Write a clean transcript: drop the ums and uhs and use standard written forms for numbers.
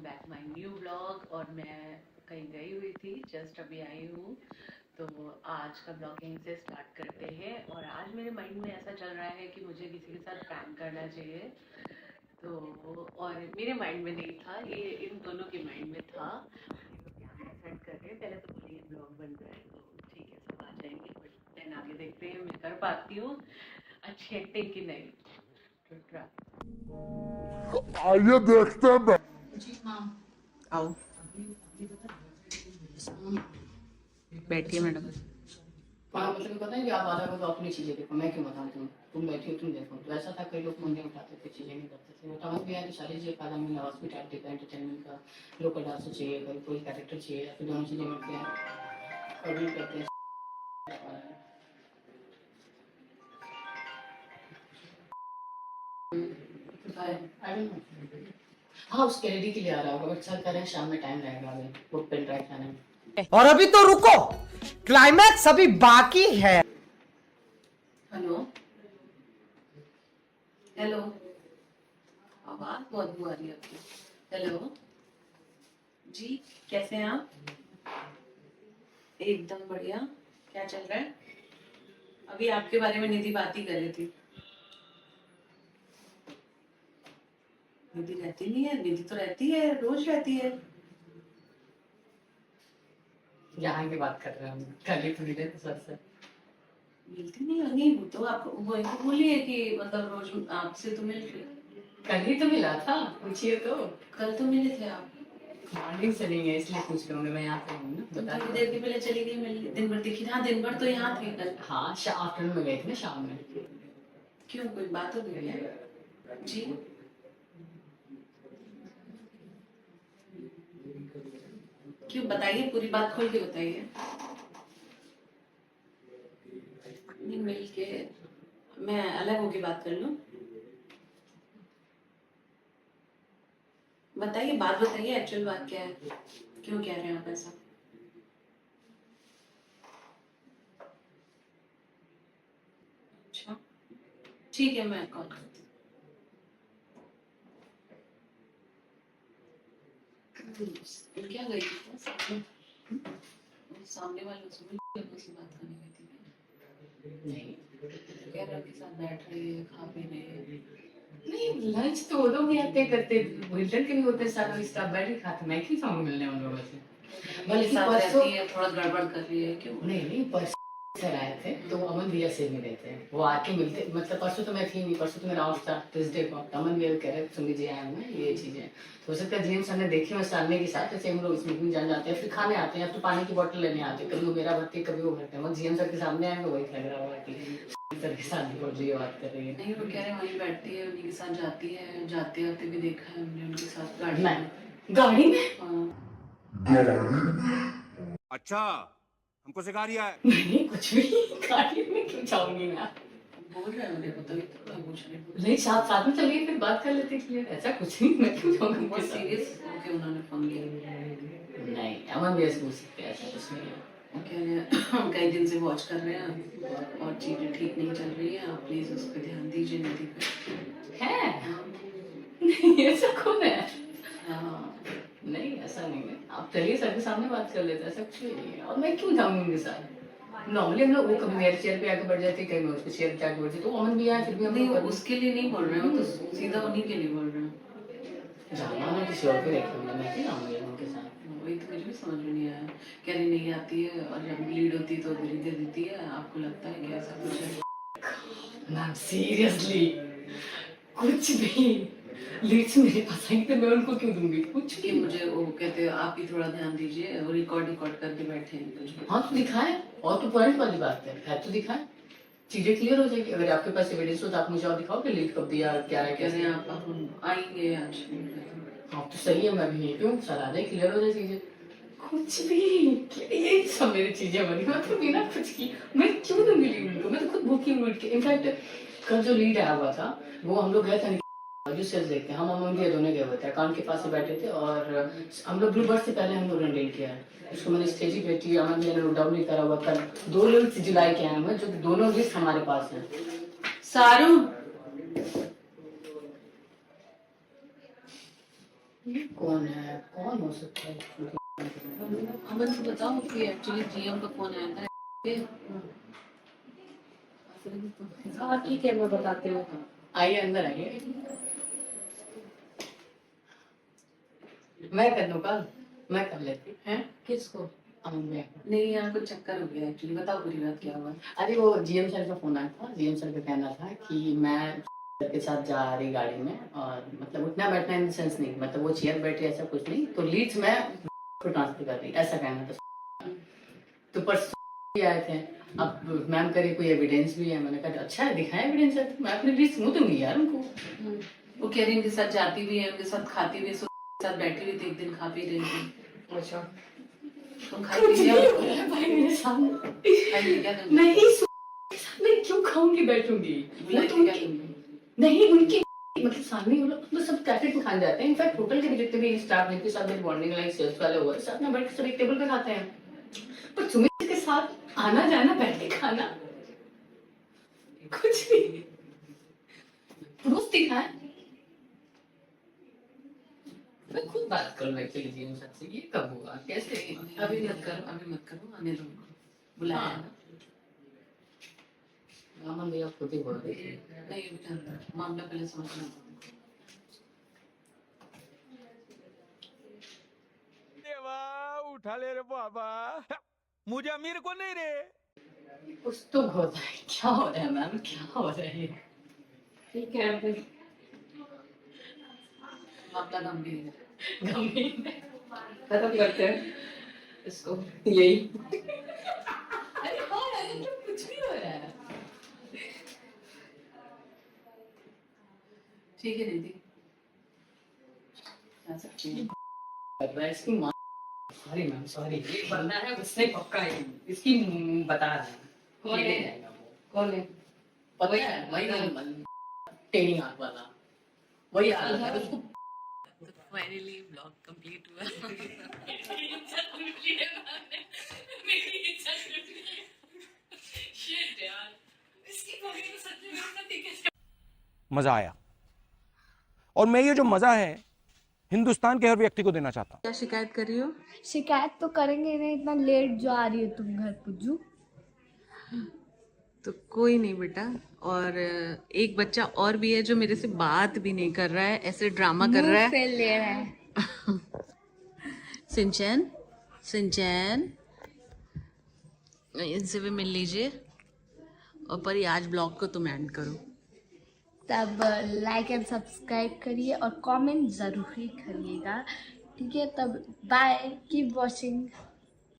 Back my new blog. और मैं कहीं गई हुई थी, जस्ट अभी आई हूँ, तो आज का ब्लॉग यहीं से स्टार्ट करते हैं। और आज मेरे माइंड में ऐसा चल रहा है कि मुझे किसी के साथ प्रैंक करना चाहिए, तो और मेरे माइंड में नहीं था, ये इन दोनों के माइंड में था। कैमरा सेट कर रहे हैं, पहले तो बोलिए ब्लॉग बन रहा है, तो ठीक है सब आ जाएंगे, बट देन आगे देखते हैं मैं कर पाती हूँ अच्छी एक्टिंग की नहीं। तो आइए देखते हैं। जी हाँ, आओ बैठिए मैडम। हाँ मतलब पता है कि आप आधा को अपनी चीजें देखो, मैं क्यों बताऊँ तुम बैठी हो तुम देखो। तो ऐसा था, कई लोग फोन नहीं उठाते थे, चीजें नहीं करते थे। समझ भी आया कि सारी चीजें फायदा मिला, हॉस्पिटैलिटी का, एंटरटेनमेंट का, लोकल डांस चाहिए, कभी कोई कैरेक्टर चाहिए, फिर दोनों चीजें मिलते हैं कभी करते हैं। हाँ उसके रेडी के लिए आ रहा होगा, बट सर कह रहे हैं शाम में टाइम रहेगा, अभी वो पेन ड्राइव लाने में। और अभी तो रुको, क्लाइमैक्स अभी बाकी है। हेलो हेलो, आवाज बहुत बुआ रही है आपकी। हेलो जी, कैसे हैं आप? एकदम बढ़िया। क्या चल रहा है? अभी आपके बारे में निधि बात ही कर रही थी। निधि रहती नहीं है, निधि तो रहती है, रोज रहती है। यहाँ की बात कर रहे हैं हम, कल ही तो मिले थे सर से। मिलती नहीं है, नहीं वो तो आप वो तो बोलिए कि मतलब रोज आपसे तो मिल रही। कल ही तो मिला था, पूछिए तो। कल तो मिले थे आप। मॉर्निंग से नहीं है इसलिए पूछ रहा हूँ, मैं यहाँ पे हूँ ना, तुम बता थोड़ी दो। देर के पहले चली गई, मिल दिन भर दिखी। हाँ दिन भर तो यहाँ थे कल। हाँ आफ्टरनून में गए थे ना, शाम में। क्यों, कोई बात हो गई है? जी क्यों, बताइए, पूरी बात खोल के बताइए। नहीं मिल के मैं अलग होके बात कर लूं? बताइए, बात बताइए, एक्चुअल बात क्या है, क्यों कह रहे हैं आप ऐसा? अच्छा ठीक है, मैं कॉल करती हूँ। क्या गई थी? सामने वाले से बात करने गई थी। नहीं कह रहा के साथ बैठ रही है, खा पी रही है। नहीं, लंच तो वो लोग ही आते करते, विंटर के भी होते सारे स्टाफ बैठ के खाते, मैं क्यों जाऊंगी मिलने उन लोगों से। बल्कि साथ परसों रहती है, थोड़ा गड़बड़ कर रही है, क्यों? नहीं परसों सर आए थे तो अमन भैया से मिले थे, वो आके मिलते, मतलब परसों तो मैं थी नहीं, परसों तो मेरा ऑफ था ट्यूसडे को। अमन भैया कह रहे सुन लीजिए आए हुए ये चीजें, तो हो सकता है जीएम सर ने देखी हो सामने के साथ, जैसे हम लोग इस मीटिंग जान जाते हैं, फिर खाने आते हैं, फिर पानी की बोतल लेने आते हैं, कभी वो मेरा भरती है कभी वो भरते हैं, वो जीएम सर के सामने आएंगे, वही लग रहा होगा कि सर के साथ भी बोल रही है, बात कर रही है। नहीं वो कह रहे हैं वहीं बैठती है, उन्हीं के साथ जाती है, जाते आते भी देखा है हमने उनके साथ गाड़ी में। गाड़ी में हाँ। अच्छा, हमको सिखा रिया है। नहीं कुछ भी, गाड़ी में क्यों जाऊंगी मैं। बोल रहे हैं, मुझे पता नहीं, पूछ रहे नहीं साथ साथ में चलिए फिर बात कर लेते क्लियर, ऐसा कुछ नहीं, मैं क्यों जाऊंगी बहुत उनके साथ। सीरियस होके उन्होंने फोन किया। नहीं अमन भैया से पूछ सकते हैं, ऐसा कुछ नहीं है। वो कह रहे हैं हम कई दिन से वॉच कर रहे हैं और चीजें ठीक नहीं चल रही है, आप प्लीज उस पर ध्यान दीजिए, निधि पे। है हाँ। नहीं ऐसा कौन है। हाँ। नहीं ऐसा नहीं है, आप चलिए सर के सामने बात कर लेते हैं, ऐसा कुछ नहीं है, और मैं क्यों जाऊंगी उनके साथ। नॉर्मली हम लोग, वो कभी मेरे चेयर पे आके बैठ जाते, कहीं मैं उसके चेयर पे आके बैठ जाती, तो अमन भी आया फिर भी हम नहीं लोग वो उसके लिए नहीं बोल रहे हैं, वो तो सीधा उन्हीं के लिए बोल रहे हैं। जाना मैं किसी और को देखूंगा, मैं क्यों जाऊंगी उनके साथ। वही तो मुझे भी समझ में नहीं आया, कह रही नहीं आती है और जब लीड होती है तो दिल्ली दे देती है, आपको लगता है कि ऐसा कुछ है? मैम सीरियसली कुछ भी लीड्स मेरे पास आई तो मैं उनको क्यों दूंगी, कुछ कि भी। मुझे वो कहते हैं आप ही थोड़ा ध्यान दीजिए, वो रिकॉर्ड करके बैठे हैं कुछ। हाँ तो दिखाए, और तो पॉइंट वाली बात है तो दिखाए, चीजें क्लियर हो जाएगी। अगर आपके पास एविडेंस हो तो आप मुझे और दिखाओ कि लीड कब दिया, क्या है कह रहे कैसे। हैं आप हम आएंगे आज। हाँ तो सही है, मैं भी यहीं पे हूँ, सर आ जाए, क्लियर हो जाए चीजें। कुछ भी, ये सब मेरी चीजें बनी, मैं तो बिना कुछ की मैं क्यों दूंगी लीड उनको, मैं तो खुद भूखी हूँ लीड के। इनफैक्ट कल जो लीड आया हुआ था वो हम लोग गए थे जो सेल्स देखते हैं, हम उनके दोनों गए हुए थे, अकाउंट के पास से बैठे थे, और हम लोग ब्लू बर्ड से पहले हम लोग ने डील किया है उसको, मैंने स्टेज ही बैठी, अमन मैंने नोट डाउन नहीं करा हुआ। कल 2 लिस्ट जुलाई के आए हुए, जो दोनों लिस्ट हमारे पास है। सारू ये कौन है? कौन हो सकता है? अमन को बताओ कि एक्चुअली जीएम का फोन आया था हाँ ठीक है मैं बताती हूँ आइए अंदर आइए। मैं कर दूँ कल? मैं कर लेती हैं किसको अमन भैया को। नहीं यार कुछ चक्कर हो गया एक्चुअली बताओ पूरी बात क्या हुआ अरे वो जीएम सर का फोन आया था। जीएम सर का कहना था कि मैं के साथ जा रही गाड़ी में और मतलब उठना बैठना इन सेंस नहीं, मतलब वो चेयर बैठ रही ऐसा कुछ नहीं, तो लीड्स मैं को ट्रांसफर कर रही ऐसा कहना था। तो परसों आए थे। अब मैम करे कोई एविडेंस भी है, मैंने कहा अच्छा है दिखाएं एविडेंस है तो मैं अपनी लीड्स मुँह दूंगी यार उनको। वो कह रही उनके साथ जाती भी है उनके साथ खाती भी है साथ बैठी हुई थी एक दिन खा पी रही थी अच्छा तुम खाई पी लिया भाई मेरे सामने खाई पी क्या तुम नहीं मैं क्यों खाऊंगी बैठूंगी वो तो उनकी नहीं उनकी मतलब सामने वो लोग सब कैफे पे खाने जाते हैं। इनफैक्ट होटल के भी जितने भी स्टाफ जिनके साथ मेरी बॉन्डिंग लाइक सेल्स वाले हुए साथ में बैठ के सब एक टेबल पे खाते हैं, पर तुम्हें के साथ आना जाना बैठ के खाना कुछ नहीं रोज दिखाए। मैं खुद बात करूँ एक्चुअली जीवन सर से, ये कब हुआ कैसे? अभी मत करो आने दो बुलाया है ना मामा भैया खुद ही बोल रही थी। नहीं बेटा मामला पहले समझना देवा उठा ले रे बाबा, मुझे अमीर को नहीं रे। कुछ तो होता है। क्या हो रहा है मैम? क्या हो रहा है? ठीक है फिर मामला गंभीर है गंभीर है। खत्म करते हैं इसको यही अरे हाँ यार तो कुछ भी हो रहा है। ठीक है दीदी जा सकती हैं कर रहा है इसकी माँ। सॉरी मैम सॉरी, ये बंदा है उसने पक्का है इसकी बता रहा है। कौन ये ले है? जाएगा वो। कौन है पता है वही ना टेढ़ी आंख वाला वही आ रहा है उसको। फाइनली ब्लॉग कंप्लीट हुआ मजा आया और मैं ये जो मजा है हिंदुस्तान के हर व्यक्ति को देना चाहता हूँ। क्या शिकायत कर रही हो शिकायत तो करेंगे नहीं, इतना लेट जो आ रही हो तुम घर पुज्जू। तो कोई नहीं बेटा और एक बच्चा और भी है जो मेरे से बात भी नहीं कर रहा है ऐसे ड्रामा कर रहा है फिर ले रहा है। सिंचैन सिंचैन इनसे भी मिल लीजिए और पर आज ब्लॉग को तुम एंड करो तब लाइक एंड सब्सक्राइब करिए और कमेंट ज़रूर ही करिएगा, ठीक है? तब बाय, कीप वॉचिंग।